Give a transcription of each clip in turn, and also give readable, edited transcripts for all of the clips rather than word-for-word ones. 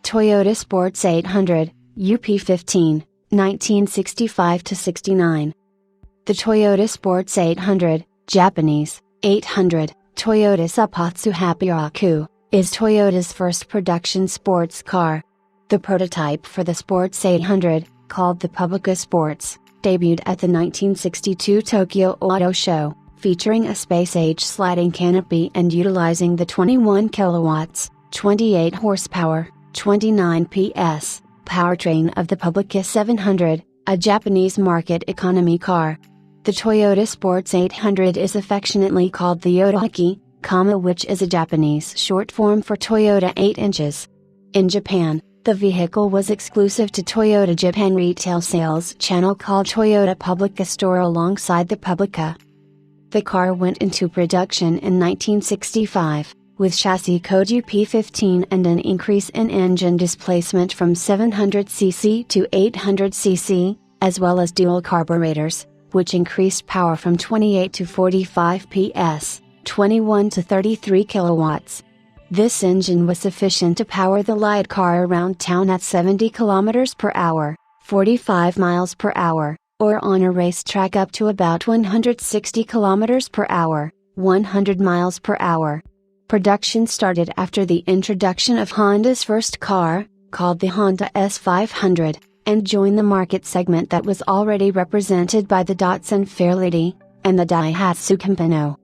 Toyota Sports 800, UP15, 1965–69. The Toyota Sports 800, Japanese, 800, Toyota Suppatsu Happyaku, is Toyota's first production sports car. The prototype for the Sports 800, called the Publica Sports, debuted at the 1962 Tokyo Auto Show, featuring a space-age sliding canopy and utilizing the 21 kilowatts, 28 horsepower, 29 PS, powertrain of the Publica 700, a Japanese market economy car. The Toyota Sports 800 is affectionately called the Yotaki, which is a Japanese short form for Toyota 8 inches. In Japan, the vehicle was exclusive to Toyota Japan retail sales channel called Toyota Publica Store alongside the Publica. The car went into production in 1965, with chassis code UP15 and an increase in engine displacement from 700cc to 800cc, as well as dual carburetors, which increased power from 28 to 45 PS, 21 to 33 kilowatts. This engine was sufficient to power the light car around town at 70 km per hour, 45 miles per hour, or on a racetrack up to about 160 km per hour, 100 miles per hour. Production started after the introduction of Honda's first car, called the Honda S500, and joined the market segment that was already represented by the Datsun Fairlady, and the Daihatsu Campino.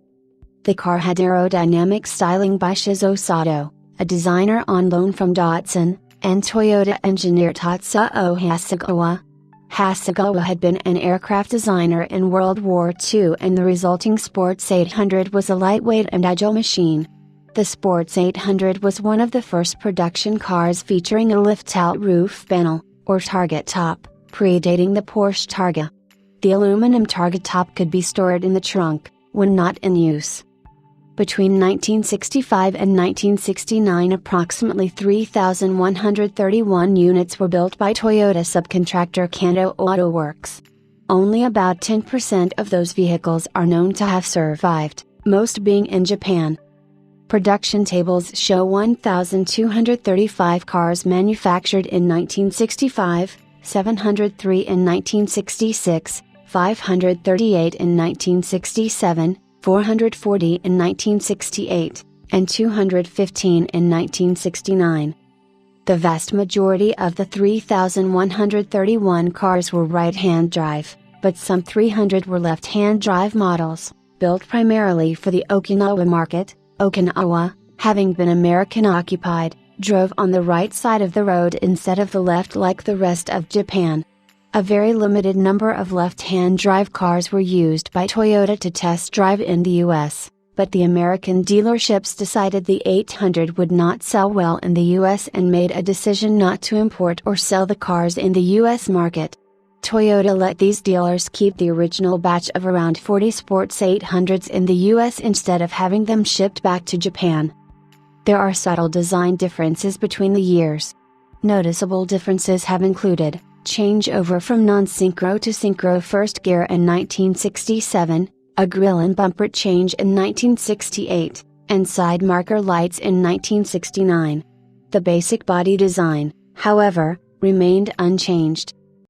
The car had aerodynamic styling by Shizuo Sato, a designer on loan from Datsun, and Toyota engineer Tatsuo Hasegawa. Hasegawa had been an aircraft designer in World War II, and the resulting Sports 800 was a lightweight and agile machine. The Sports 800 was one of the first production cars featuring a lift-out roof panel, or target top, predating the Porsche Targa. The aluminum target top could be stored in the trunk, when not in use. Between 1965 and 1969, approximately 3,131 units were built by Toyota subcontractor Kanto Auto Works. Only about 10% of those vehicles are known to have survived, most being in Japan. Production tables show 1,235 cars manufactured in 1965, 703 in 1966, 538 in 1967, 440 in 1968, and 215 in 1969. The vast majority of the 3,131 cars were right-hand drive, but some 300 were left-hand drive models, built primarily for the Okinawa market. Okinawa, having been American occupied, drove on the right side of the road instead of the left like the rest of Japan. A very limited number of left-hand drive cars were used by Toyota to test drive in the US, but the American dealerships decided the 800 would not sell well in the US and made a decision not to import or sell the cars in the US market. Toyota let these dealers keep the original batch of around 40 Sports 800s in the US instead of having them shipped back to Japan. There are subtle design differences between the years. Noticeable differences have included changeover from non-synchro to synchro first gear in 1967, a grille and bumper change in 1968, and side marker lights in 1969. The basic body design, however, remained unchanged.